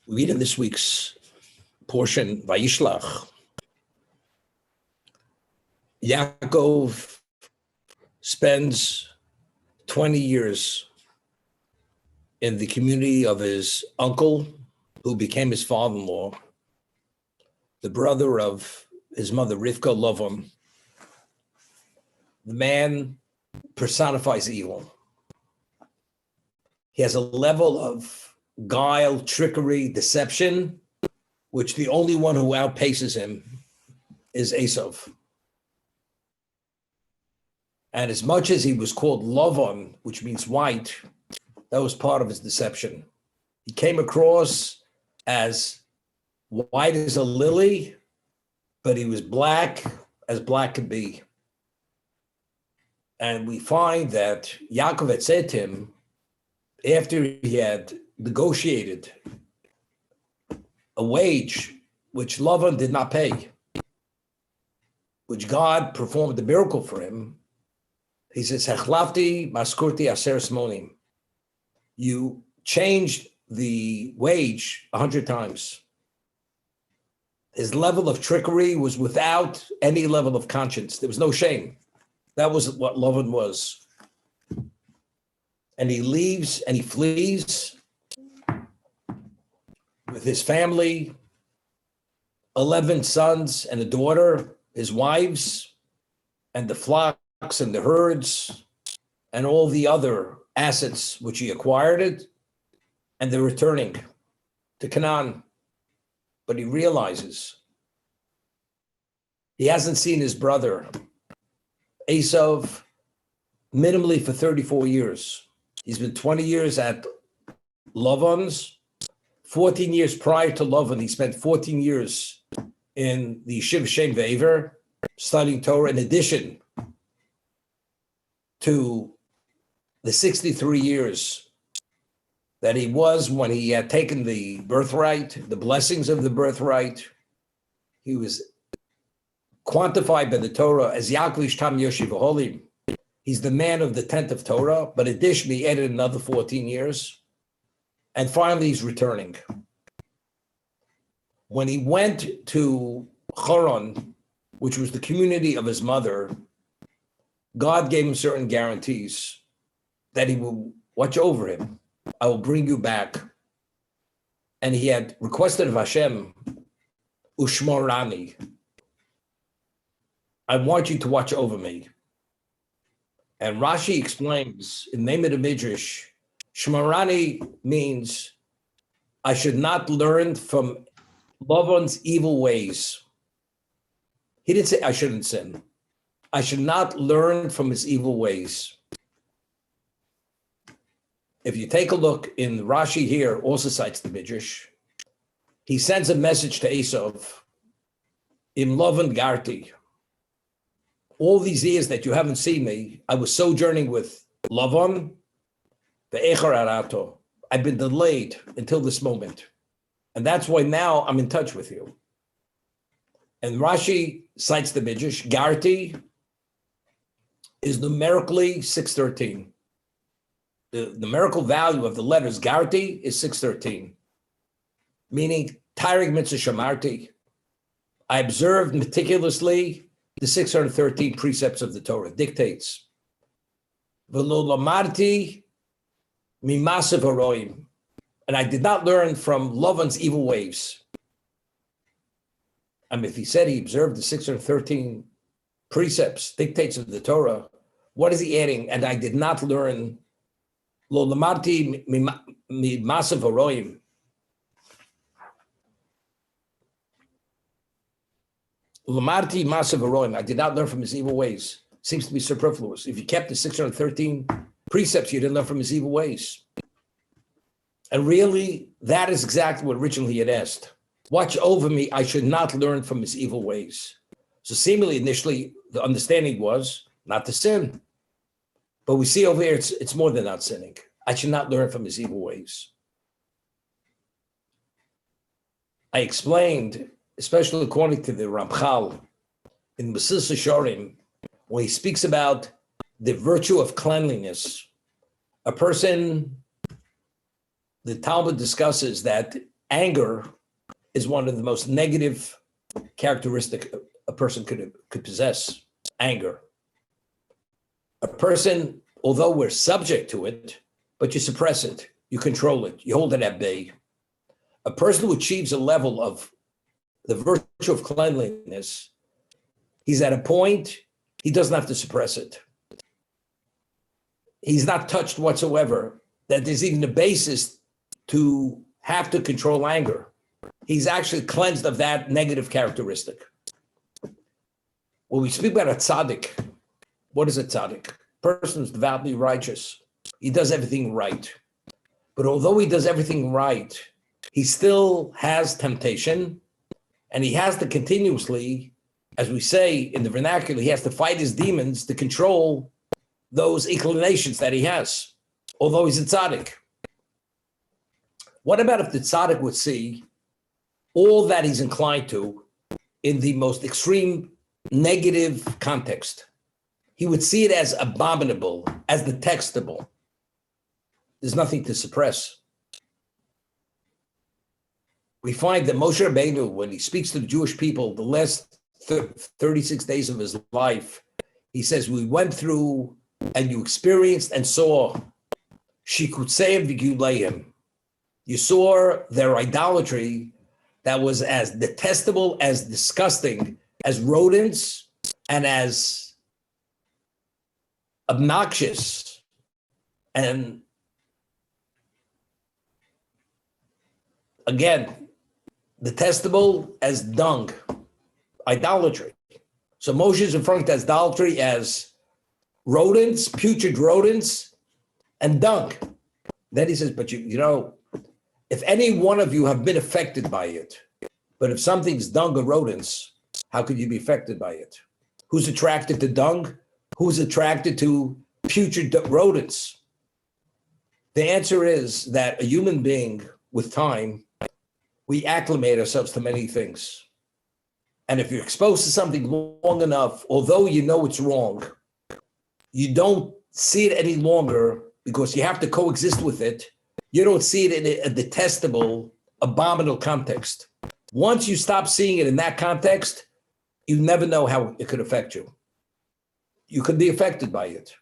We read in this week's portion, Vayishlach, Yaakov spends 20 years in the community of his uncle, who became his father-in-law, the brother of his mother, Rivka Lavan. The man personifies evil. He has a level of guile, trickery, deception, which the only one who outpaces him is Esav. And as much as he was called Lavan, which means white, that was part of his deception. He came across as white as a lily, but he was black as black could be. And we find that Yaakov had said to him, after he had negotiated a wage which Lavan did not pay, which God performed the miracle for him, he says, Hechlafti maskurti aser smonim. You changed the wage 100 times. His level of trickery was without any level of conscience. There was no shame. That was what Lavan was. And he leaves and he flees with his family, 11 sons and a daughter, his wives, and the flocks and the herds, and all the other assets which he acquired, and they're returning to Canaan. But he realizes he hasn't seen his brother, Esav, minimally for 34 years. He's been 20 years at Lavan's. 14 years prior to Lavan, he spent 14 years in the Yeshiva Shem Ve'ever, studying Torah, in addition to the 63 years that he was when he had taken the birthright, the blessings of the birthright. He was quantified by the Torah as Yaakov Ishtam Yoshiv Holim. He's the man of the tent of Torah, but additionally he added another 14 years. And finally, he's returning. When he went to Haran, which was the community of his mother, God gave him certain guarantees that he will watch over him. I will bring you back. And he had requested of Hashem, Ushmorani, I want you to watch over me. And Rashi explains in the name of the Midrash, Shmarani means I should not learn from Lavan's evil ways. He didn't say I shouldn't sin. I should not learn from his evil ways. If you take a look in Rashi here, also cites the Midrash, he sends a message to Esav, Im Lavan Garti. All these years that you haven't seen me, I was sojourning with Lavan, the Echar Arato. I've been delayed until this moment. And that's why now I'm in touch with you. And Rashi cites the Midrash. Garti is numerically 613. The numerical value of the letters Garti is 613, meaning Tarig Mitzvah Shamarti. I observed meticulously the 613 precepts of the Torah, dictates. V'lo lamarti mimasav haroim. And I did not learn from Lavan's evil ways. I mean, if he said he observed the 613 precepts, dictates of the Torah, what is he adding? And I did not learn lo lamarti mimasav haroim. Lamarti masav haroim. I did not learn from his evil ways. Seems to be superfluous. If you kept the 613 precepts, you didn't learn from his evil ways. And really, that is exactly what originally he had asked. Watch over me, I should not learn from his evil ways. So seemingly, initially, the understanding was not to sin. But we see over here, it's more than not sinning. I should not learn from his evil ways. I explained, especially according to the Ramchal, in Mesillas Yesharim, when he speaks about the virtue of cleanliness, a person, the Talmud discusses that anger is one of the most negative characteristic a person could possess. Anger. A person, although we're subject to it, but you suppress it, you control it, you hold it at bay. A person who achieves a level of the virtue of cleanliness, he's at a point, he doesn't have to suppress it. He's not touched whatsoever, that there's even a basis to have to control anger. He's actually cleansed of that negative characteristic. When we speak about a tzaddik, what is a tzaddik? A person who's devoutly righteous. He does everything right. But although he does everything right, he still has temptation, and he has to continuously, as we say in the vernacular, he has to fight his demons to control those inclinations that he has, although he's a tzaddik. What about if the tzaddik would see all that he's inclined to in the most extreme negative context? He would see it as abominable, as detestable. There's nothing to suppress. We find that Moshe Rabbeinu, when he speaks to the Jewish people, the last 36 days of his life, he says, we went through and you experienced and saw Shikutseim v'Guleim. You saw their idolatry that was as detestable, as disgusting as rodents and as obnoxious and again, detestable as dung, idolatry. So Moshe is referring to idolatry as rodents, putrid rodents, and dung. Then he says, but you know, if any one of you have been affected by it, but if something's dung or rodents, how could you be affected by it? Who's attracted to dung? Who's attracted to putrid rodents? The answer is that a human being, with time, we acclimate ourselves to many things. And if you're exposed to something long enough, although you know it's wrong, you don't see it any longer because you have to coexist with it. You don't see it in a detestable, abominable context. Once you stop seeing it in that context, you never know how it could affect you. You could be affected by it.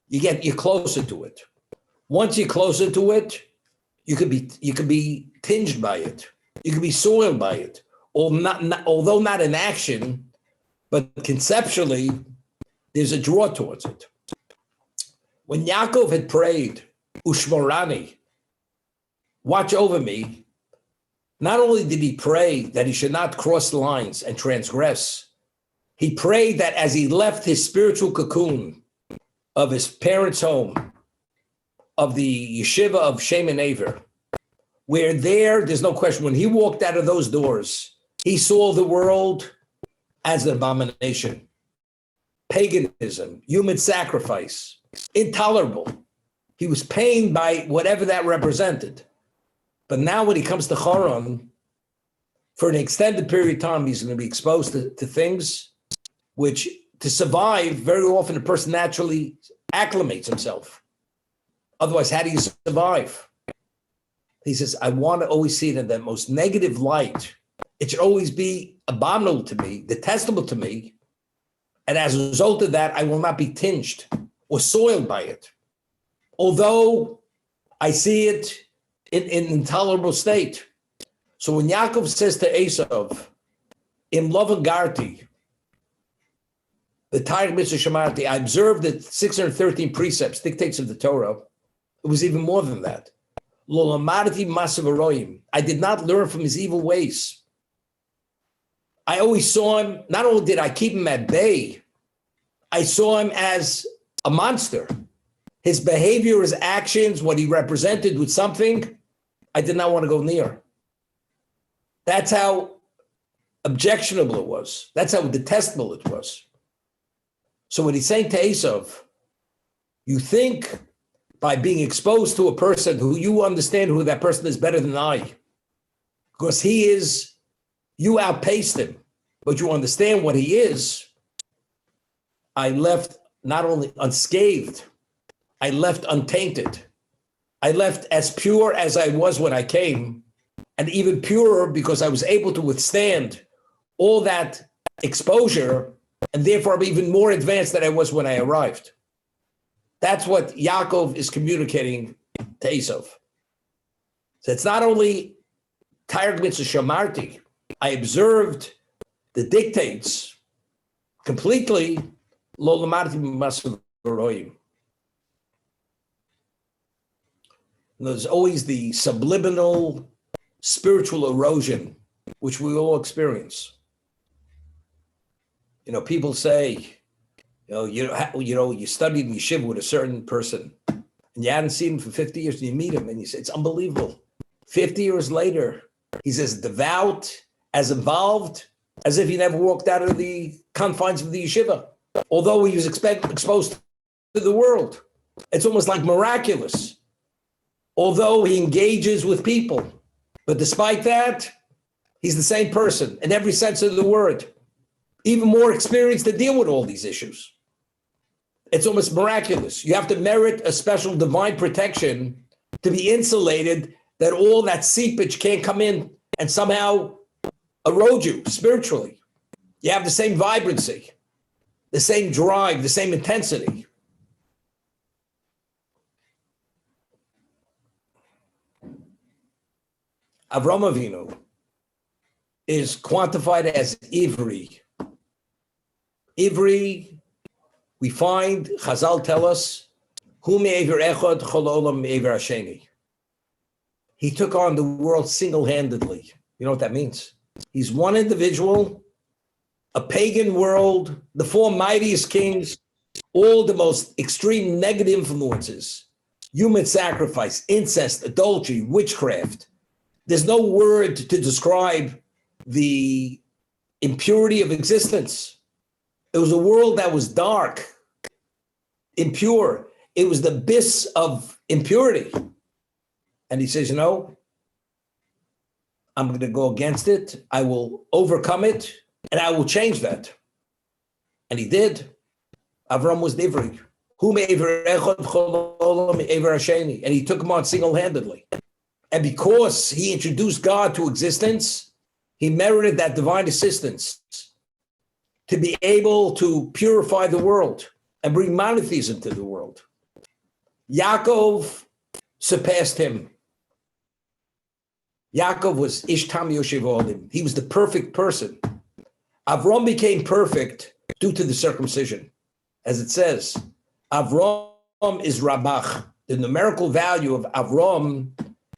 You're closer to it. Once you're closer to it, you could be tinged by it. You could be soiled by it. Although not in action, but conceptually, there's a draw towards it. When Yaakov had prayed, Ushmorani, watch over me, not only did he pray that he should not cross lines and transgress, he prayed that as he left his spiritual cocoon of his parents' home, of the yeshiva of Shem and Aver, where there's no question, when he walked out of those doors, he saw the world as an abomination, paganism, human sacrifice, intolerable. He was pained by whatever that represented. But now when he comes to Haran, for an extended period of time, he's going to be exposed to things which, to survive, very often a person naturally acclimates himself. Otherwise, how do you survive? He says, I want to always see it in the most negative light. It should always be abominable to me, detestable to me. And as a result of that, I will not be tinged or soiled by it. Although I see it in an intolerable state. So when Yaakov says to Esav, in Lavan Garti, the Targum Mitzvah Shemarti, I observed the 613 precepts, dictates of the Torah. It was even more than that. Lo lamadti ma'asav haroim. I did not learn from his evil ways. I always saw him, not only did I keep him at bay, I saw him as a monster. His behavior, his actions, what he represented with something, I did not want to go near. That's how objectionable it was. That's how detestable it was. So when he's saying to Esav, you think by being exposed to a person who you understand who that person is better than I, because you outpaced him, but you understand what he is. I left not only unscathed, I left untainted. I left as pure as I was when I came, and even purer because I was able to withstand all that exposure, and therefore I'm even more advanced than I was when I arrived. That's what Yaakov is communicating to Esav. So it's not only Targ Mitzvah Shamarti, I observed the dictates completely, Lo Lamarti B'Masav Roim. There's always the subliminal spiritual erosion, which we all experience. People say, you studied in yeshiva with a certain person, and you hadn't seen him for 50 years, and you meet him, and you say, it's unbelievable. 50 years later, he's as devout, as involved, as if he never walked out of the confines of the yeshiva, although he was exposed to the world. It's almost like miraculous. Although he engages with people, but despite that, he's the same person in every sense of the word, even more experienced to deal with all these issues. It's almost miraculous. You have to merit a special divine protection to be insulated, that all that seepage can't come in and somehow erode you spiritually. You have the same vibrancy, the same drive, the same intensity. Avram Avinu is quantified as Ivri. Ivri, we find, Chazal tell us, Hu me'ever echad chol olam me'ever hasheni. He took on the world single-handedly. You know what that means? He's one individual, a pagan world, the four mightiest kings, all the most extreme negative influences, human sacrifice, incest, adultery, witchcraft. There's no word to describe the impurity of existence. It was a world that was dark, impure. It was the abyss of impurity. And he says, I'm going to go against it. I will overcome it, and I will change that. And he did. Avram was Divri. And he took him on single-handedly. And because he introduced God to existence, he merited that divine assistance to be able to purify the world and bring monotheism to the world. Yaakov surpassed him. Yaakov was Ishtam Yoshev Olim. He was the perfect person. Avram became perfect due to the circumcision. As it says, Avram is Rabach. The numerical value of Avram,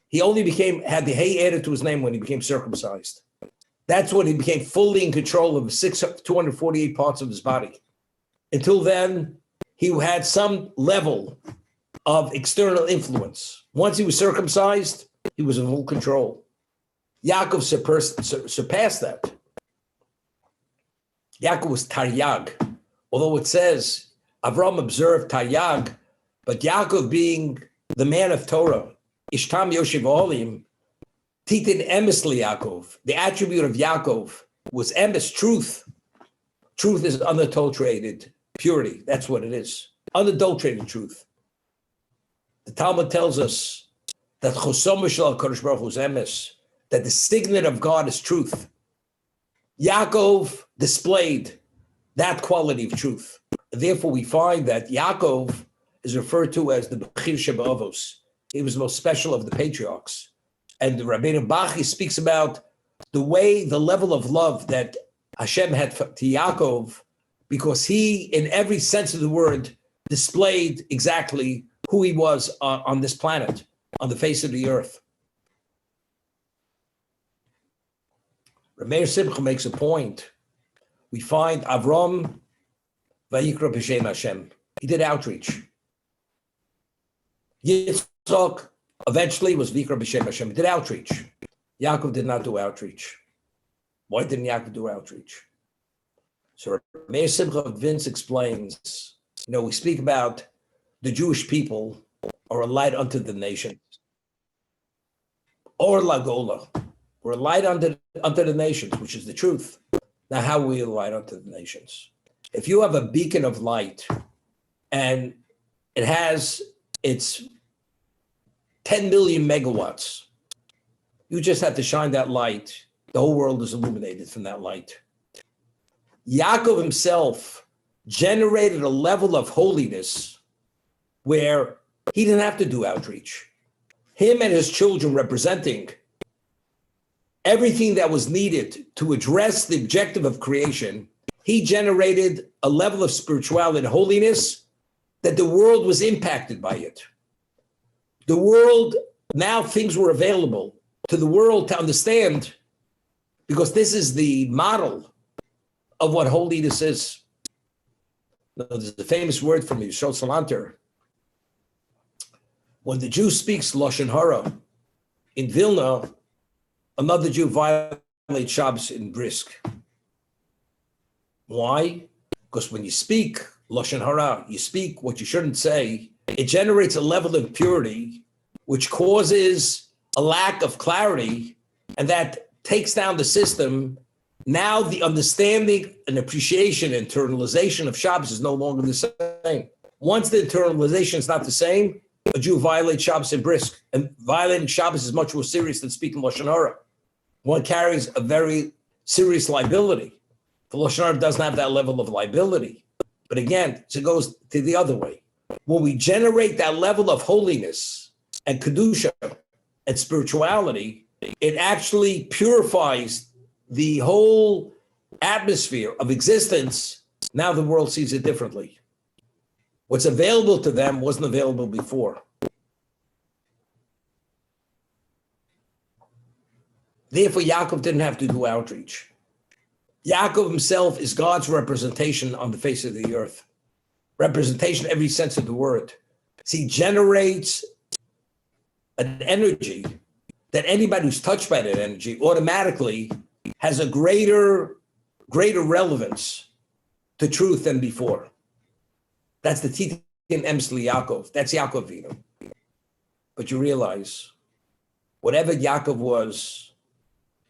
he only had the hay added to his name when he became circumcised. That's when he became fully in control of 248 parts of his body. Until then, he had some level of external influence. Once he was circumcised, he was in full control. Yaakov surpassed that. Yaakov was Taryag. Although it says Avram observed Taryag, but Yaakov being the man of Torah, Ishtam Yoshev Olim, Titin Emes Yaakov. The attribute of Yaakov was emes, truth. Truth is unadulterated purity. That's what it is. Unadulterated truth. The Talmud tells us that Chosom Shel HaKadosh Baruch Hu is emes, that the signet of God is truth. Yaakov displayed that quality of truth. Therefore, we find that Yaakov is referred to as the Bechir Sheba'avos. He was the most special of the patriarchs. And the Rabbeinu Bachi speaks about the level of love that Hashem had to Yaakov, because he, in every sense of the word, displayed exactly who he was on this planet, on the face of the earth. Rameir Simcha makes a point. We find Avram Vayikra B'Shem Hashem. He did outreach. Yitzchak eventually was Vikra B'Shem Hashem. He did outreach. Yaakov did not do outreach. Why didn't Yaakov do outreach? So Meir Simcha Vince explains, we speak about the Jewish people are a light unto the nations. Or Lagola. We're a light unto the nations, which is the truth. Now, how are we a light unto the nations? If you have a beacon of light and it has its 10 million megawatts, You just have to shine that light. The whole world is illuminated from that light. Yaakov himself generated a level of holiness where he didn't have to do outreach. Him and his children representing everything that was needed to address the objective of creation, he generated a level of spirituality and holiness that the world was impacted by it. The world, now things were available to the world to understand, because this is the model of what holiness is. Now, there's a famous word from Yisrael Salanter. When the Jew speaks Lashon Hara in Vilna, another Jew violates Shabbos in Brisk. Why? Because when you speak Lashon Hara, you speak what you shouldn't say, it generates a level of impurity which causes a lack of clarity, and that takes down the system. Now the understanding and appreciation, internalization of Shabbos is no longer the same. Once the internalization is not the same, a Jew violates Shabbos in Brisk, and violating Shabbos is much more serious than speaking Lashon Hara. One carries a very serious liability. The Lashon Hara doesn't have that level of liability. But again, it goes to the other way. When we generate that level of holiness and Kedusha and spirituality, it actually purifies the whole atmosphere of existence. Now the world sees it differently. What's available to them wasn't available before. Therefore, Yaakov didn't have to do outreach. Yaakov himself is God's representation on the face of the earth. Representation in every sense of the word. So he generates an energy that anybody who's touched by that energy automatically has a greater relevance to truth than before. That's the Titin Emsli Yaakov. That's Yaakov Vino. But you realize, whatever Yaakov was,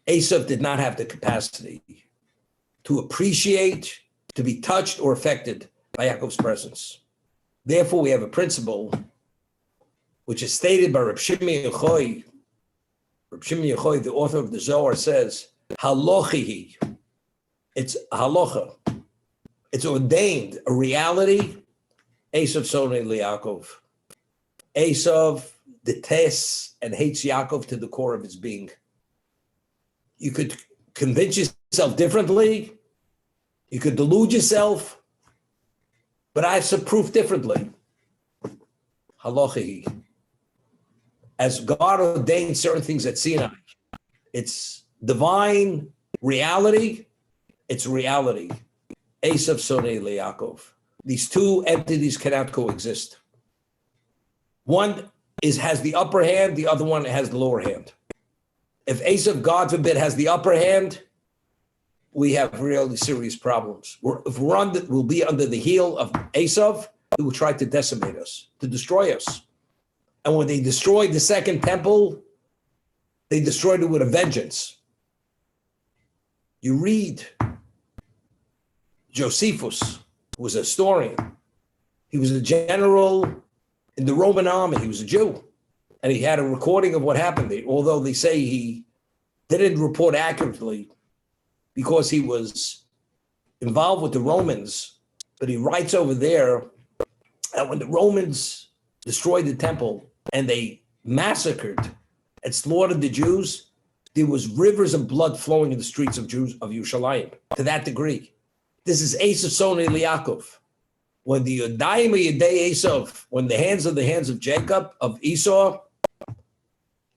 Esav did not have the capacity to appreciate, to be touched or affected by Yaakov's presence. Therefore, we have a principle which is stated by Reb Shimon Yochai. Reb Shimon Yochai, the author of the Zohar, says, Halochihi. It's halacha. It's ordained, a reality. Esav Sonei Yaakov. Esav detests and hates Yaakov to the core of his being. You could convince yourself differently. You could delude yourself. But I have some proof differently. Halachihi. As God ordained certain things at Sinai, it's divine reality. It's reality. Esav Sonei Yaakov. These two entities cannot coexist. One has the upper hand, the other one has the lower hand. If Esav, God forbid, has the upper hand, we have really serious problems. We'll be under the heel of Esav, who will try to decimate us, to destroy us. And when they destroyed the second temple, they destroyed it with a vengeance. You read Josephus, who was a historian. He was a general in the Roman army. He was a Jew. And he had a recording of what happened there, although they say he didn't report accurately because he was involved with the Romans. But he writes over there that when the Romans destroyed the temple and they massacred and slaughtered the Jews, there was rivers of blood flowing in the streets of Yerushalayim, to that degree. This is Esav Sonei Yaakov. When the Yodayim Yedei Esav, when the hands of Jacob, of Esau,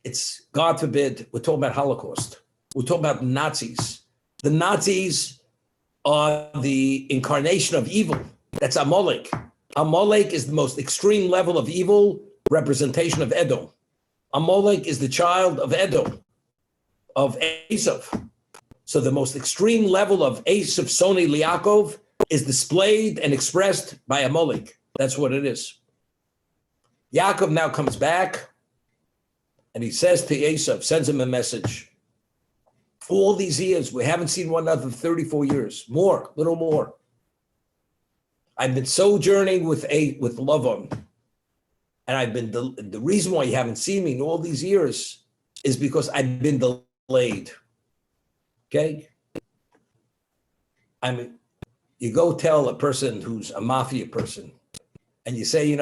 it's, God forbid, we're talking about Holocaust. We're talking about Nazis. The Nazis are the incarnation of evil. That's Amalek. Amalek is the most extreme level of evil representation of Edom. Amalek is the child of Edom, of Esav. So the most extreme level of Esav Sonei Yaakov is displayed and expressed by Amalek. That's what it is. Yaakov now comes back and he says to Esav, sends him a message. All these years, we haven't seen one another for 34 years, more, little more. I've been sojourning with Lavan, and I've been the reason why you haven't seen me in all these years is because I've been delayed. Okay? I mean, you go tell a person who's a mafia person, and you say,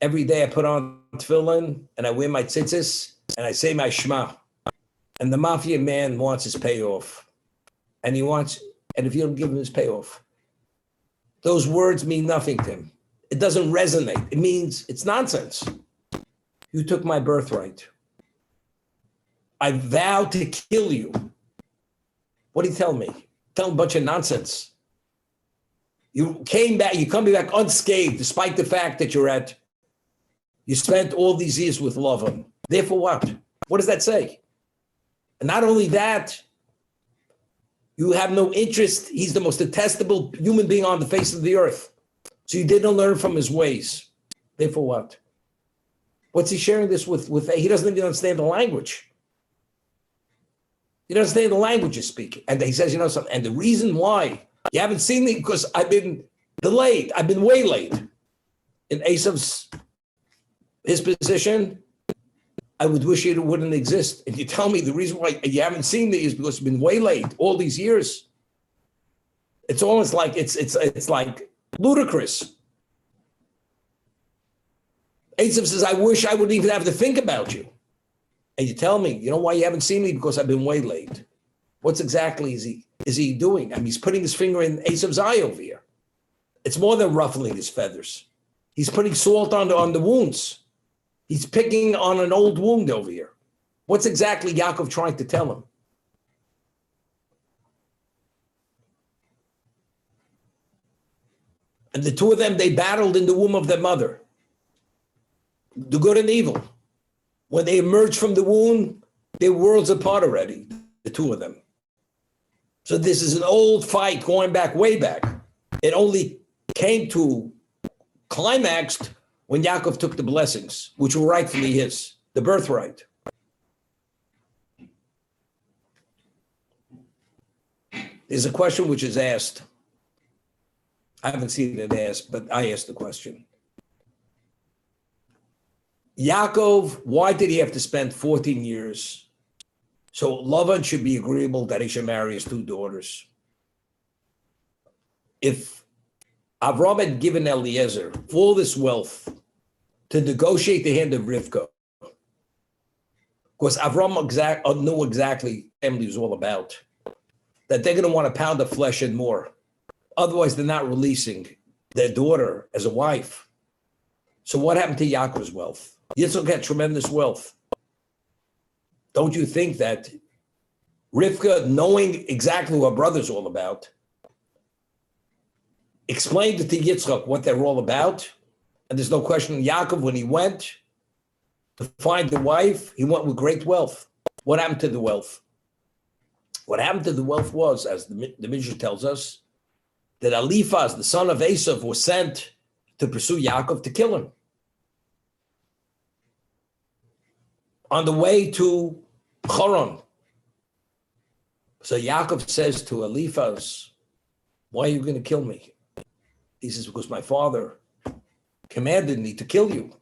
every day I put on tefillin and I wear my tzitzis and I say my shema, and the mafia man wants his payoff, and if you don't give him his payoff, those words mean nothing to him. It doesn't resonate. It means it's nonsense. You took my birthright. I vow to kill you. What do you tell me? Tell him a bunch of nonsense. You come back unscathed, despite the fact that you spent all these years with Lavan. Therefore what? What does that say? And not only that, you have no interest. He's the most detestable human being on the face of the earth. So you didn't learn from his ways. Therefore what? What's he sharing this with? He doesn't even understand the language. He doesn't understand the language you're speaking. And he says, something. And the reason why you haven't seen me, because I've been delayed. I've been waylaid. In Esav's, his position, I would wish it wouldn't exist. And you tell me the reason why you haven't seen me is because you've been waylaid all these years. It's almost like it's like ludicrous. Esav says, I wish I wouldn't even have to think about you. And you tell me, you know why you haven't seen me? Because I've been waylaid. What's exactly is he doing? I mean, he's putting his finger in Esav's eye over here. It's more than ruffling his feathers. He's putting salt on the wounds. He's picking on an old wound over here. What's exactly Yaakov trying to tell him? And the two of them, they battled in the womb of their mother. The good and evil. When they emerged from the womb, they're worlds apart already, the two of them. So this is an old fight going back, way back. It only came to climaxed when Yaakov took the blessings, which were rightfully his, the birthright. There's a question which is asked. I haven't seen it asked, but I asked the question. Yaakov, why did he have to spend 14 years? So Lavan should be agreeable that he should marry his two daughters. If Avram had given Eliezer all this wealth to negotiate the hand of Rivka, because Avram knew exactly what family was all about, that they're going to want a pound of flesh and more. Otherwise, they're not releasing their daughter as a wife. So what happened to Yaakov's wealth? Yitzchak had tremendous wealth. Don't you think that Rivka, knowing exactly what her brother's all about, explained to Yitzchak what they're all about? And there's no question, Yaakov, when he went to find the wife, he went with great wealth. What happened to the wealth? What happened to the wealth was, as the Midrash tells us, that Eliphaz, the son of Esav, was sent to pursue Yaakov to kill him. On the way to Choron. So Yaakov says to Eliphaz, why are you going to kill me? He says, because my father commanded me to kill you,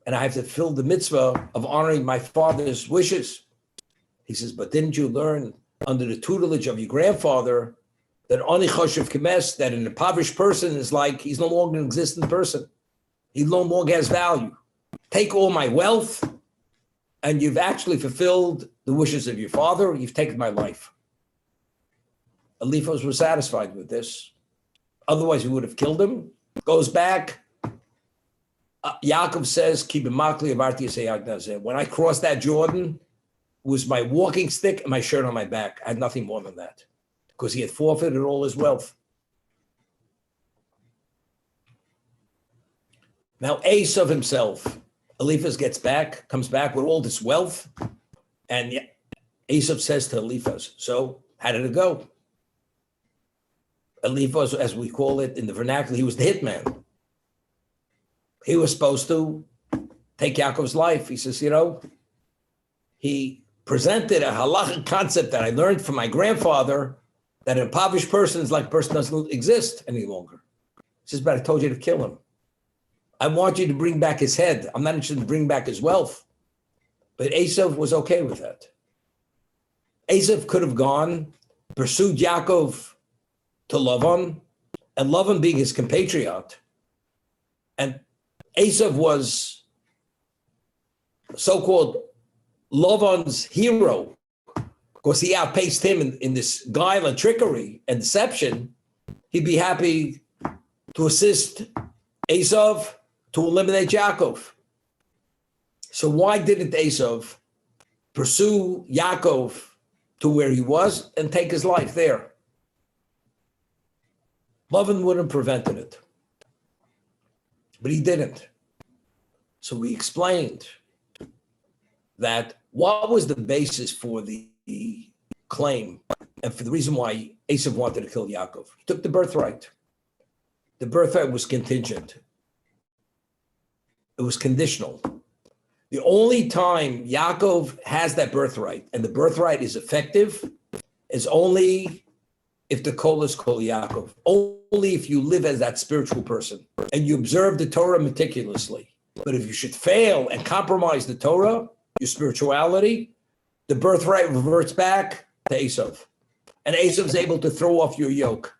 and I have to fulfill the mitzvah of honoring my father's wishes. He says, but didn't you learn under the tutelage of your grandfather that Ani Choshev Kemes, that an impoverished person is like, he's no longer an existent person. He no longer has value. Take all my wealth, and you've actually fulfilled the wishes of your father. You've taken my life. Eliphaz was satisfied with this. Otherwise, he would have killed him. Goes back. Yaakov says, when I crossed that Jordan, it was my walking stick and my shirt on my back. I had nothing more than that, because he had forfeited all his wealth. Now, Esav himself, Eliphaz comes back with all this wealth, and Esav says to Eliphaz, so how did it go? Eliphaz, as we call it in the vernacular, he was the hitman. He was supposed to take Yaakov's life. He says, he presented a halachic concept that I learned from my grandfather, that an impoverished person is like a person doesn't exist any longer. He says, but I told you to kill him. I want you to bring back his head. I'm not interested in bringing back his wealth. But Esav was okay with that. Esav could have gone, pursued Yaakov to Lavan, and Lavan being his compatriot. And Esav was so-called Lavan's hero because he outpaced him in this guile and trickery and deception. He'd be happy to assist Esav to eliminate Yaakov. So why didn't Esav pursue Yaakov to where he was and take his life there? Lavan would have prevented it. But he didn't. So we explained that what was the basis for the claim and for the reason why Esav wanted to kill Yaakov. He took the birthright. The birthright was contingent. It was conditional. The only time Yaakov has that birthright, and the birthright is effective, is only if the kol is kol Yaakov. Only if you live as that spiritual person and you observe the Torah meticulously. But if you should fail and compromise the Torah, your spirituality, the birthright reverts back to Esav. And Esav is able to throw off your yoke.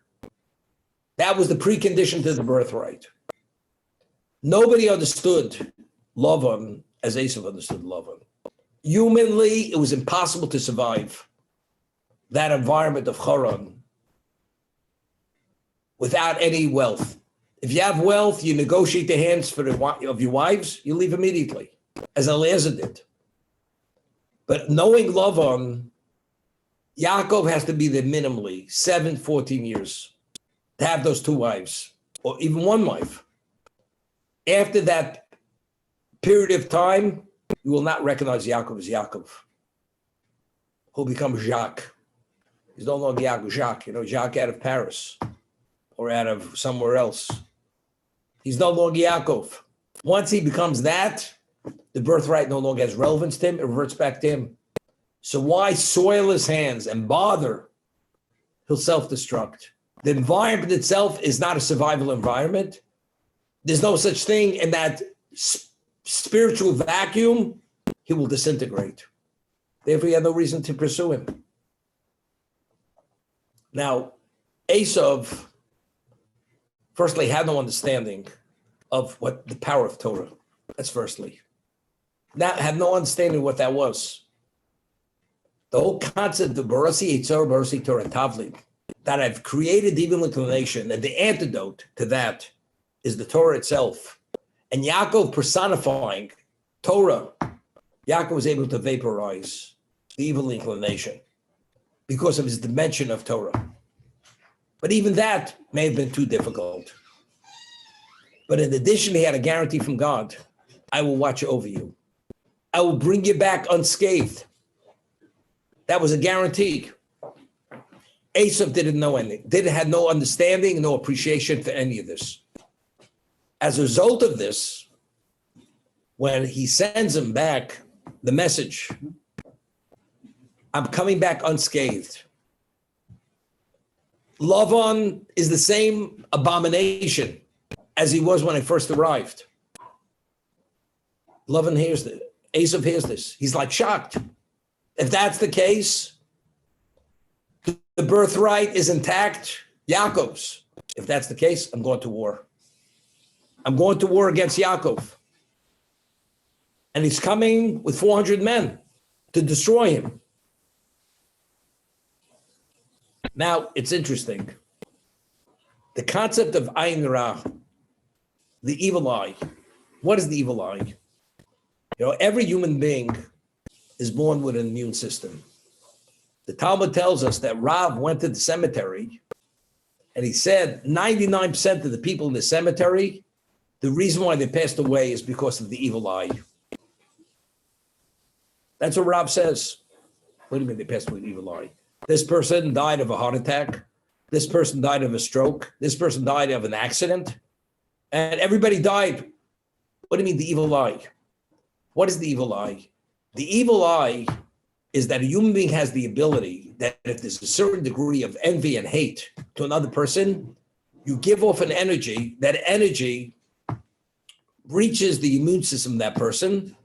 That was the precondition to the birthright. Nobody understood Lavan as Esav understood Lavan. Humanly, it was impossible to survive that environment of Haran without any wealth. If you have wealth, you negotiate the hands of your wives, you leave immediately, as Eliezer did. But knowing Lavan, Yaakov has to be there minimally 14 years to have those two wives, or even one wife. After that period of time, you will not recognize Yaakov as Yaakov. He'll become Jacques. He's no longer Yaakov, Jacques, Jacques out of Paris or out of somewhere else. He's no longer Yaakov. Once he becomes that, the birthright no longer has relevance to him, it reverts back to him. So why soil his hands and bother? He'll self-destruct. The environment itself is not a survival environment. There's no such thing in that spiritual vacuum. He will disintegrate. Therefore, he had no reason to pursue him. Now, Esav, firstly, had no understanding of what the power of Torah. That's firstly. Now, had no understanding of what that was. The whole concept of Barasi Yitzhar, Barasi Torah Tavlin, that I've created evil inclination, and the antidote to that is the Torah itself. And Yaakov personifying Torah, Yaakov was able to vaporize the evil inclination because of his dimension of Torah. But even that may have been too difficult. But in addition, he had a guarantee from God, I will watch over you. I will bring you back unscathed. That was a guarantee. Esav didn't know anything, had no understanding, no appreciation for any of this. As a result of this, when he sends him back the message, I'm coming back unscathed. Lavan is the same abomination as he was when I first arrived. Lavan hears this. Esav hears this. He's like shocked. If that's the case, the birthright is intact, Yaakov's. If that's the case, I'm going to war. I'm going to war against Yaakov. And he's coming with 400 men to destroy him. Now, it's interesting. The concept of Ayin Ra, the evil eye. What is the evil eye? Every human being is born with an immune system. The Talmud tells us that Rav went to the cemetery and he said 99% of the people in the cemetery, the reason why they passed away is because of the evil eye. That's what Rav says. What do you mean they passed away with evil eye? This person died of a heart attack. This person died of a stroke. This person died of an accident. And everybody died. What do you mean the evil eye? What is the evil eye? The evil eye is that a human being has the ability that if there's a certain degree of envy and hate to another person, you give off an energy, that energy reaches the immune system of that person,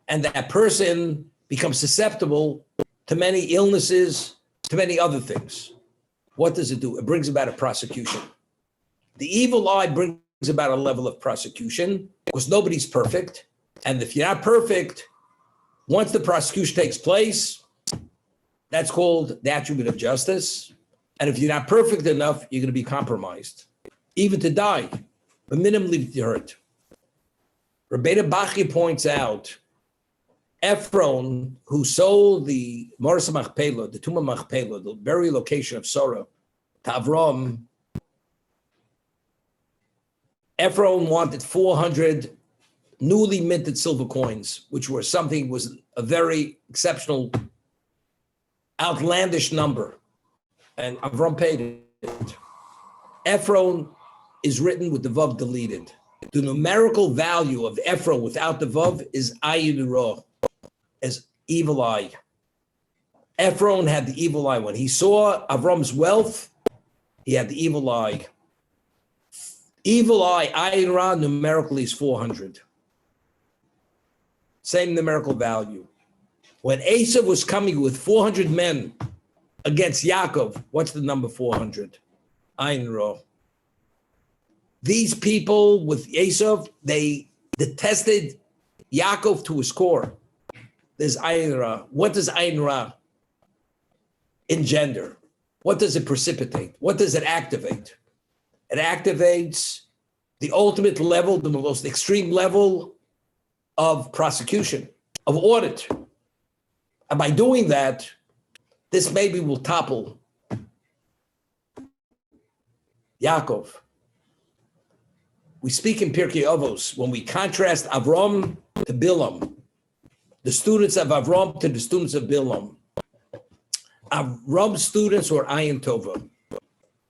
and that person becomes susceptible to many illnesses, to many other things. What does it do? It brings about a prosecution. The evil eye brings about a level of prosecution because nobody's perfect. And if you're not perfect, once the prosecution takes place, that's called the attribute of justice. And if you're not perfect enough, you're going to be compromised, even to die, but minimally to hurt. Rebbeinu Bachya points out, Ephron, who sold the Moras Machpelah, the Tomb of Machpelah, the very location of Sorah, to Avram, Ephron wanted 400 newly minted silver coins, which was a very exceptional, outlandish number. And Avram paid it. Ephron is written with the Vav deleted. The numerical value of Ephron without the Vav is Ayin Ra, as evil eye. Ephron had the evil eye. When he saw Avram's wealth, he had the evil eye. Evil eye, Ayin Ra, numerically is 400. Same numerical value. When Esau was coming with 400 men against Yaakov, what's the number 400? Ayin Ra. These people with Esau, they detested Yaakov to his core. There's Ayin Ra. What does Ayin Ra engender? What does it precipitate? What does it activate? It activates the ultimate level, the most extreme level of prosecution, of audit. And by doing that, this maybe will topple Yaakov. We speak in Pirkei Avos when we contrast Avram to Bilam, the students of Avram to the students of Bilam. Avram's students were Ayin Tova.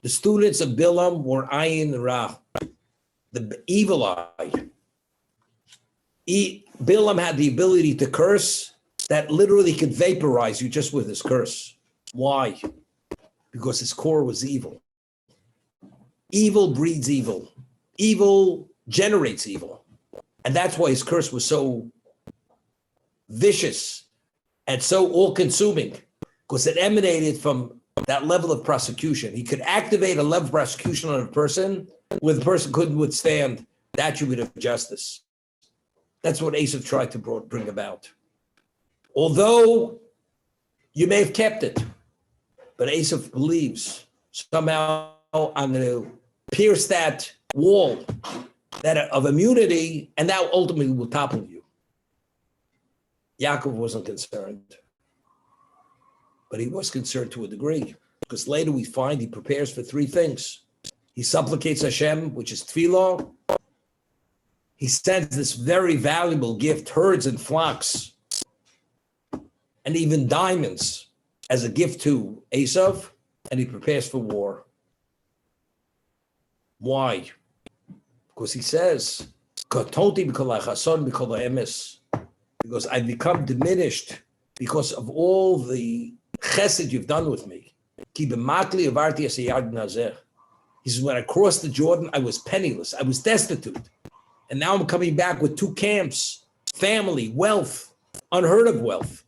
The students of Bilam were Ayin Ra, the evil eye. Bilam had the ability to curse that literally could vaporize you just with his curse. Why? Because his core was evil. Evil breeds evil. Evil generates evil. And that's why his curse was so vicious and so all-consuming, because it emanated from that level of prosecution. He could activate a level of prosecution on a person where the person couldn't withstand the attribute of justice. That's what Esau tried to bring about. Although you may have kept it, but Esau believes somehow I'm going to pierce that wall of immunity, and that ultimately will topple you. Yaakov wasn't concerned, but he was concerned to a degree, because later we find he prepares for three things. He supplicates Hashem, which is tefillah. He sends this very valuable gift, herds and flocks, and even diamonds as a gift to Esau, and he prepares for war. Why? Because he says, because I've become diminished because of all the chesed you've done with me. He says, when I crossed the Jordan, I was penniless, I was destitute. And now I'm coming back with 2 camps, family, wealth, unheard of wealth.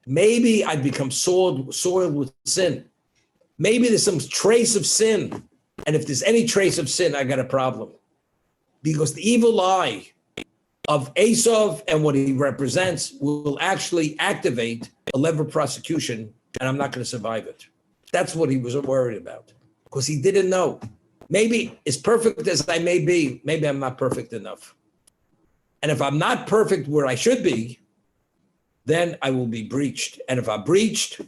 Maybe I've become soiled with sin. Maybe there's some trace of sin. And if there's any trace of sin, I got a problem. Because the evil eye of Esau and what he represents will actually activate a level of prosecution, and I'm not going to survive it. That's what he was worried about, because he didn't know. Maybe as perfect as I may be, maybe I'm not perfect enough. And if I'm not perfect where I should be, then I will be breached. And if I'm breached,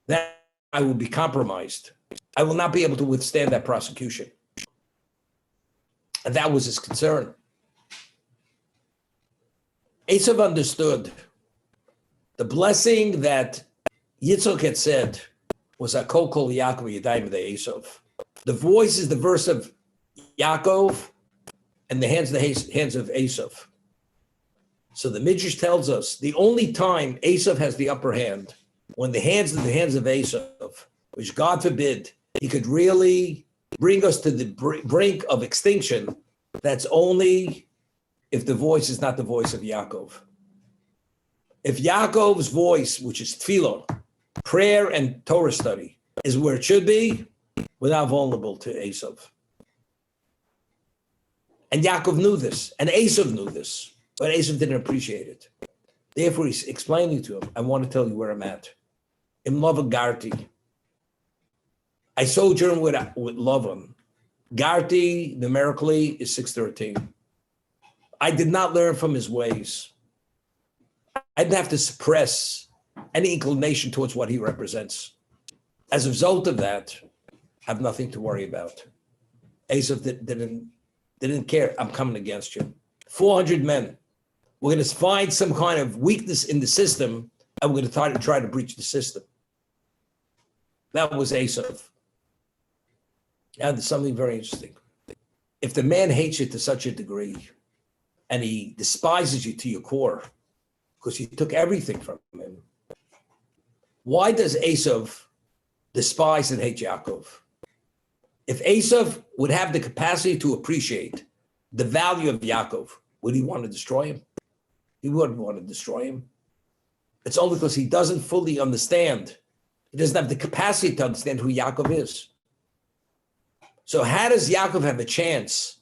then I will be compromised. I will not be able to withstand that prosecution. And that was his concern. Esau understood the blessing that Yitzchak had said was Hakol Kol Yaakov Yadayim de Esau. The voice is the verse of Yaakov, and the hands of Esau. So the Midrash tells us the only time Esau has the upper hand, when the hands of Esau, which God forbid, he could really bring us to the brink of extinction, that's only if the voice is not the voice of Yaakov. If Yaakov's voice, which is tefillah, prayer and Torah study, is where it should be, we're not vulnerable to Esav. And Yaakov knew this, and Esav knew this, but Esav didn't appreciate it. Therefore, he's explaining to him, I want to tell you where I'm at. In Lavan Garti. I sojourn with Lavan. Garti, numerically, is 613. I did not learn from his ways. I didn't have to suppress any inclination towards what he represents. As a result of that, I have nothing to worry about. Esav didn't care. I'm coming against you. 400 men. We're going to find some kind of weakness in the system, and we're going to try to breach the system. That was Esav. And there's something very interesting. If the man hates you to such a degree, and he despises you to your core, because you took everything from him, why does Esav despise and hate Yaakov? If Esav would have the capacity to appreciate the value of Yaakov, would he want to destroy him? He wouldn't want to destroy him. It's only because he doesn't fully understand. He doesn't have the capacity to understand who Yaakov is. So how does Yaakov have a chance,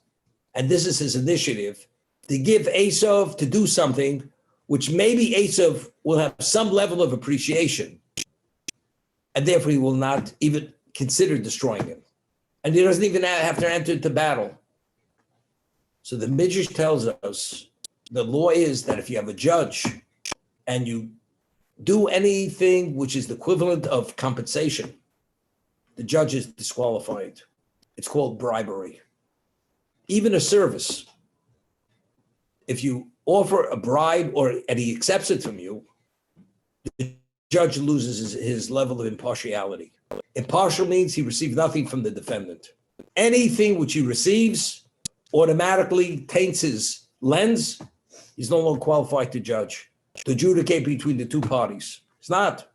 and this is his initiative, to give Esav to do something which maybe Esav will have some level of appreciation, and therefore he will not even consider destroying him. And he doesn't even have to enter into battle. So the Midrash tells us the law is that if you have a judge and you do anything which is the equivalent of compensation, the judge is disqualified. It's called bribery. Even a service. If you offer a bribe and he accepts it from you, the judge loses his level of impartiality. Impartial means he received nothing from the defendant. Anything which he receives automatically taints his lens. He's no longer qualified to judge, to adjudicate between the two parties. It's not.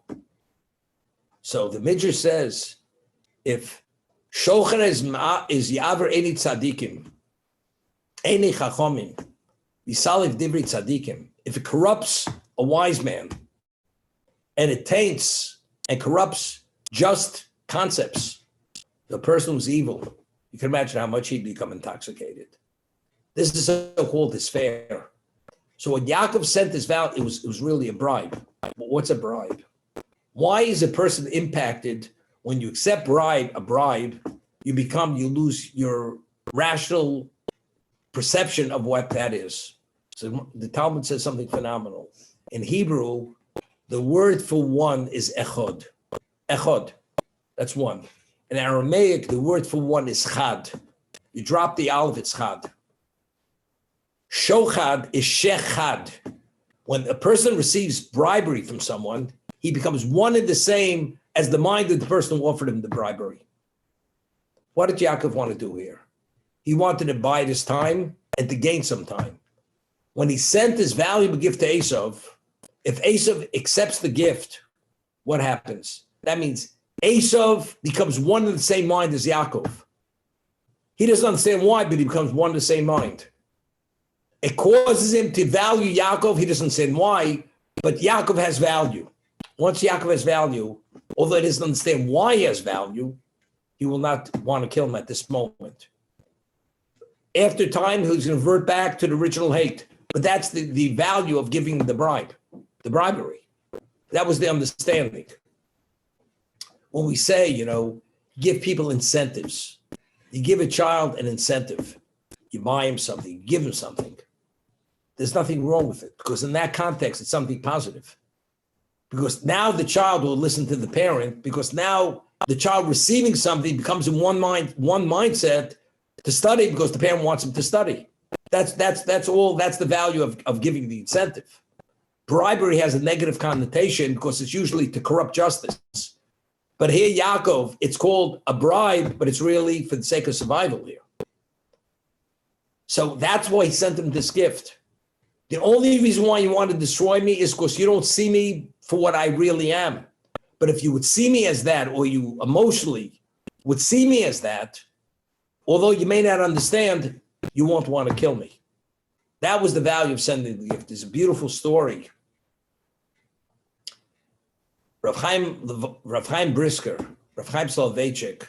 So the Midrash says, if Shochan is Yaver Eni Tzadikim, Eni Chachomim, Yisalif Divri Tzadikim, if it corrupts a wise man, and it taints and corrupts just concepts, the person who's evil, you can imagine how much he'd become intoxicated. This is so-called despair. So when Yaakov sent this vow, it was really a bribe. What's a bribe? Why is a person impacted when you accept a bribe, you lose your rational perception of what that is. So the Talmud says something phenomenal. In Hebrew, the word for one is echod. Echod, that's one. In Aramaic, the word for one is chad. You drop the aleph, it's chad. Shochad is shechad. When a person receives bribery from someone, he becomes one and the same as the mind of the person who offered him the bribery. What did Yaakov want to do here? He wanted to bide his time and to gain some time. When he sent his valuable gift to Esav, if Esav accepts the gift, what happens? That means Esav becomes one and the same mind as Yaakov. He doesn't understand why, but he becomes one and the same mind. It causes him to value Yaakov. He doesn't understand why, but Yaakov has value. Once Yaakov has value, although he doesn't understand why he has value, he will not want to kill him at this moment. After time, he's going to revert back to the original hate. But that's the value of giving the bribe, the bribery. That was the understanding. When we say, give people incentives, you give a child an incentive, you buy him something, you give him something. There's nothing wrong with it, because in that context, it's something positive. Because now the child will listen to the parent, because now the child receiving something becomes in one mindset to study, because the parent wants him to study. That's all. That's the value of giving the incentive. Bribery has a negative connotation because it's usually to corrupt justice. But here, Yaakov, it's called a bribe, but it's really for the sake of survival here. So that's why he sent him this gift. The only reason why you want to destroy me is because you don't see me for what I really am. But if you would see me as that, or you emotionally would see me as that, although you may not understand, you won't want to kill me. That was the value of sending the gift. It's a beautiful story. Rav Chaim Brisker, Rav Chaim Soloveitchik,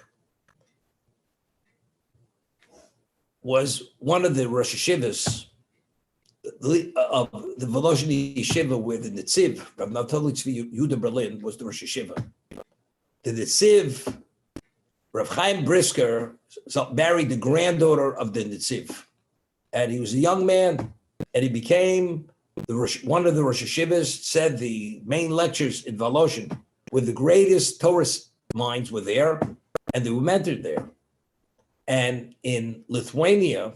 was one of the Rosh Hashivas of the Volozhin Yeshiva, where the Netziv, Rav Naftali Tzvi Yehuda Berlin, was the Rosh Hashivah. The Netziv, Rav Chaim Brisker, married the granddaughter of the Netziv. And he was a young man, and he became one of the Rosh Hashivas. Said the main lectures in Volozhin, where the greatest Torah minds were there, and they were mentored there. And in Lithuania,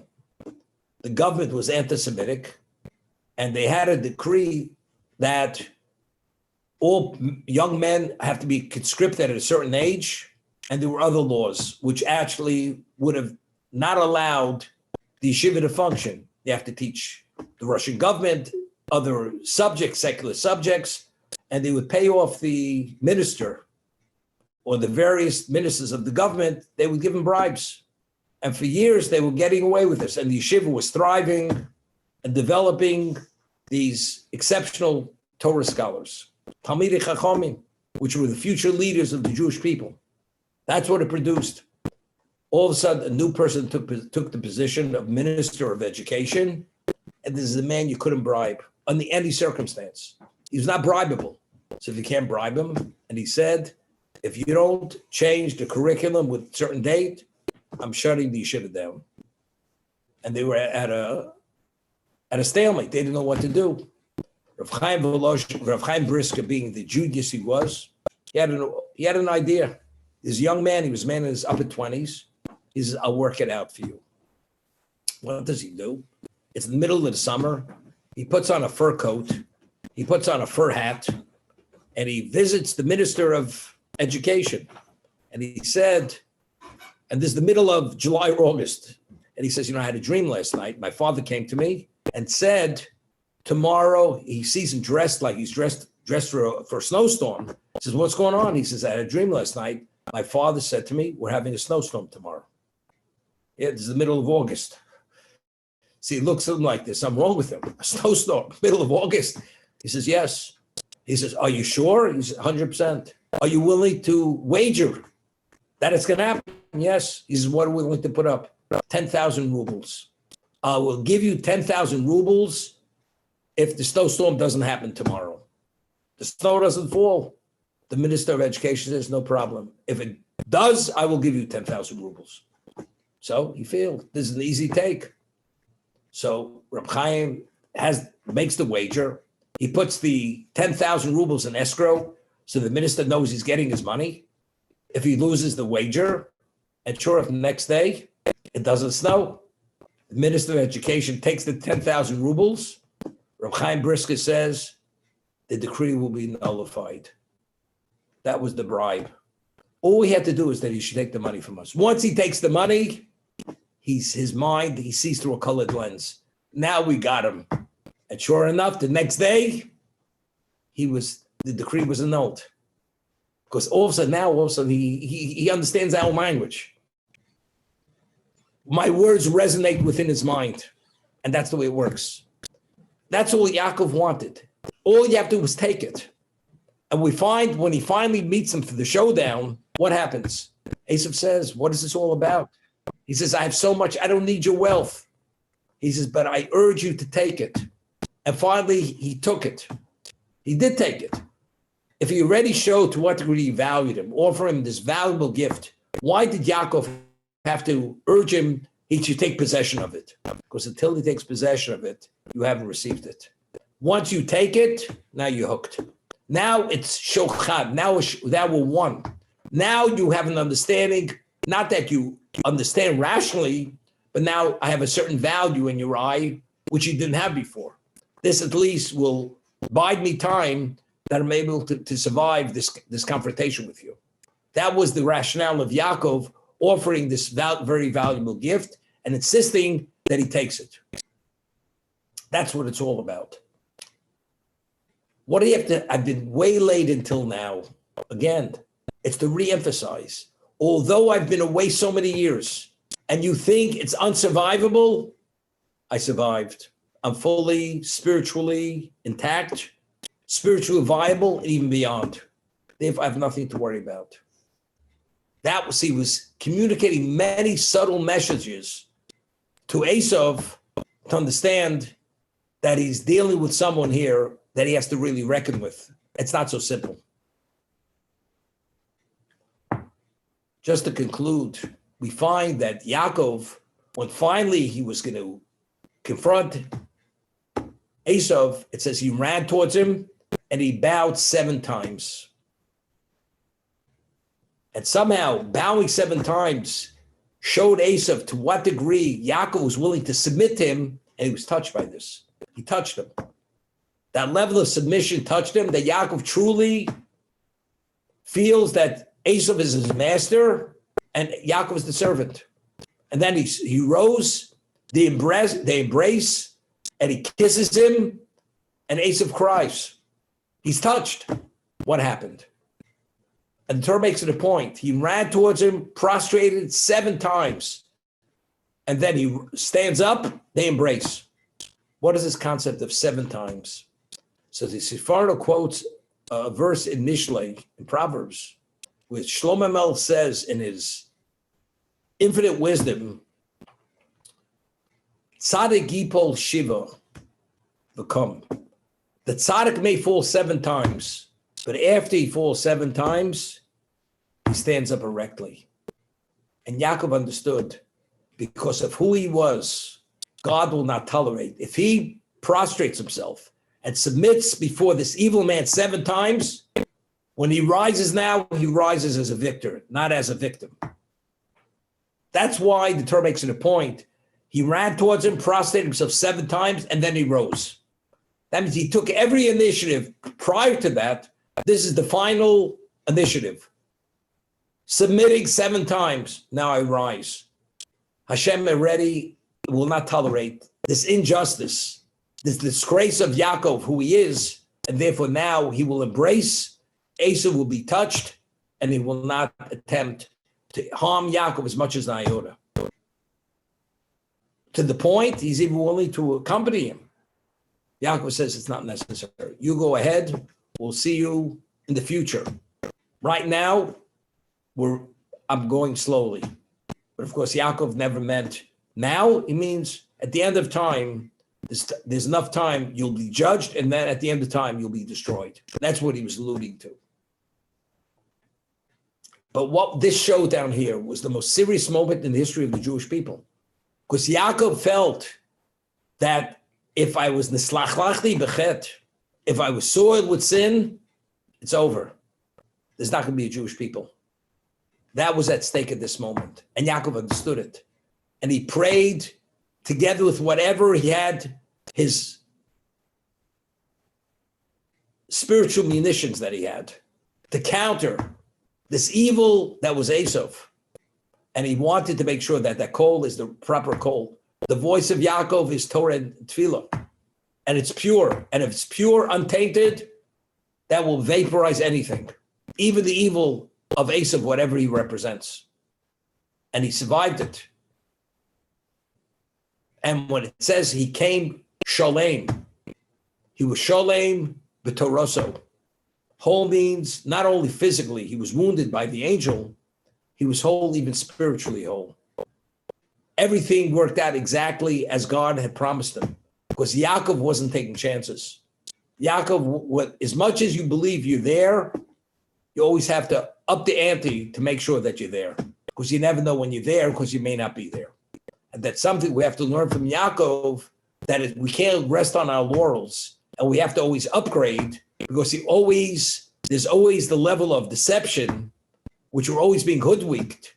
the government was anti-Semitic, and they had a decree that all young men have to be conscripted at a certain age, and there were other laws which actually would have not allowed the yeshiva to function. They have to teach the Russian government other subjects, secular subjects, and they would pay off the minister or the various ministers of the government. They would give them bribes. And for years, they were getting away with this. And the yeshiva was thriving and developing these exceptional Torah scholars, Talmidei Chachamim, which were the future leaders of the Jewish people. That's what it produced. All of a sudden, a new person took the position of Minister of Education, and this is a man you couldn't bribe under any circumstance. He was not bribable. So if you can't bribe him, and he said, if you don't change the curriculum with a certain date, I'm shutting the yeshiva down. And they were at a stalemate. They didn't know what to do. Rav Chaim Brisker, being the Judaist he was, he had an idea. This young man, he was a man in his upper 20s. He says, I'll work it out for you. What does he do? It's in the middle of the summer. He puts on a fur coat. He puts on a fur hat. And he visits the Minister of Education. And he said, and this is the middle of July or August. And he says, I had a dream last night. My father came to me and said, tomorrow, he sees him dressed like he's dressed for a snowstorm. He says, what's going on? He says, I had a dream last night. My father said to me, we're having a snowstorm tomorrow. Yeah, this is the middle of August. See, he looks at him like there's something wrong with him. A snowstorm, middle of August. He says, yes. He says, are you sure? He says, 100%. Are you willing to wager that it's going to happen? Yes. He says, what are we willing to put up? 10,000 rubles. I will give you 10,000 rubles if the snowstorm doesn't happen tomorrow. The snow doesn't fall. The Minister of Education says, no problem. If it does, I will give you 10,000 rubles. So he failed. This is an easy take. So Reb Chaim makes the wager. He puts the 10,000 rubles in escrow so the minister knows he's getting his money. If he loses the wager, and sure enough, the next day, it doesn't snow. The Minister of Education takes the 10,000 rubles. Reb Chaim Brisker says, the decree will be nullified. That was the bribe. All we had to do is that he should take the money from us. Once he takes the money, he sees through a colored lens. Now we got him. And sure enough, the next day, the decree was annulled. Because all of a sudden, he understands our language. My words resonate within his mind. And that's the way it works. That's all Yaakov wanted. All you have to do is take it. And we find when he finally meets him for the showdown, what happens? Esav says, what is this all about? He says, I have so much, I don't need your wealth. He says, but I urge you to take it. And finally, he took it. He did take it. If he already showed to what degree he valued him, offer him this valuable gift, why did Yaakov have to urge him he should take possession of it? Because until he takes possession of it, you haven't received it. Once you take it, now you're hooked. Now it's shochad. Now we're one. Now you have an understanding, not that you understand rationally, but now I have a certain value in your eye, which you didn't have before. This at least will bide me time that I'm able to survive this confrontation with you. That was the rationale of Yaakov offering this very valuable gift and insisting that he takes it. That's what it's all about. What do you have to, I've been way late until now. Again, it's to reemphasize, although I've been away so many years and you think it's unsurvivable, I survived. I'm fully spiritually intact, spiritually viable, and even beyond. Therefore, I have nothing to worry about. That was, he was communicating many subtle messages to Esav to understand that he's dealing with someone here that he has to really reckon with. It's not so simple. Just to conclude, we find that Yaakov, when finally he was going to confront Esav, it says he ran towards him and he bowed 7 times. And somehow bowing 7 times showed Esav to what degree Yaakov was willing to submit to him, and he was touched by this. He touched him. That level of submission touched him, that Yaakov truly feels that Esav is his master and Yaakov is the servant. And then he rose, they embrace, and he kisses him, and Esav cries. He's touched. What happened? And the Torah makes it a point. He ran towards him, prostrated 7 times. And then he stands up, they embrace. What is this concept of 7 times? So the Sephardo quotes a verse in Mishlei, in Proverbs, which Shlomo Melech says in his infinite wisdom, Tzaddik yipol shiva v'kom. The tzaddik may fall 7 times, but after he falls 7 times, he stands up erectly. And Yaakov understood, because of who he was, God will not tolerate. If he prostrates himself and submits before this evil man 7 times, when he rises now, he rises as a victor, not as a victim. That's why the Torah makes it a point. He ran towards him, prostrated himself 7 times, and then he rose. That means he took every initiative prior to that. This is the final initiative. Submitting 7 times, now I rise. Hashem already will not tolerate this injustice, this disgrace of Yaakov, who he is, and therefore now he will embrace. Esav will be touched, and he will not attempt to harm Yaakov as much as an iota. To the point, he's even willing to accompany him. Yaakov says it's not necessary. You go ahead. We'll see you in the future. Right now, I'm going slowly. But of course, Yaakov never meant now. It means at the end of time, there's enough time, you'll be judged, and then at the end of time, you'll be destroyed. That's what he was alluding to. But what this showed down here was the most serious moment in the history of the Jewish people. Because Yaakov felt that if I was neslachlachti bechet, if I was soiled with sin, it's over. There's not going to be a Jewish people. That was at stake at this moment. And Yaakov understood it. And he prayed together with whatever he had, his spiritual munitions that he had, to counter this evil that was Esav. And he wanted to make sure that that call is the proper call. The voice of Yaakov is Torah and Tefillah. And it's pure. And if it's pure, untainted, that will vaporize anything. Even the evil of Esav, whatever he represents. And he survived it. And when it says he came shalem, he was shalem b'toroso. Whole means not only physically, he was wounded by the angel, he was whole, even spiritually whole. Everything worked out exactly as God had promised him, because Yaakov wasn't taking chances. Yaakov, as much as you believe you're there, you always have to up the ante to make sure that you're there, because you never know when you're there, because you may not be there. And that's something we have to learn from Yaakov, that we can't rest on our laurels, and we have to always upgrade, because there's always the level of deception, which we're always being hoodwinked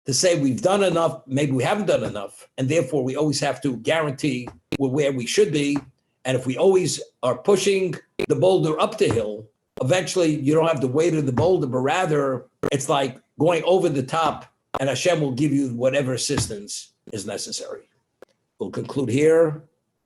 to say we've done enough, maybe we haven't done enough, and therefore we always have to guarantee we're where we should be. And if we always are pushing the boulder up the hill, eventually you don't have the weight of the boulder, but rather it's like going over the top, and Hashem will give you whatever assistance is necessary. We'll conclude here.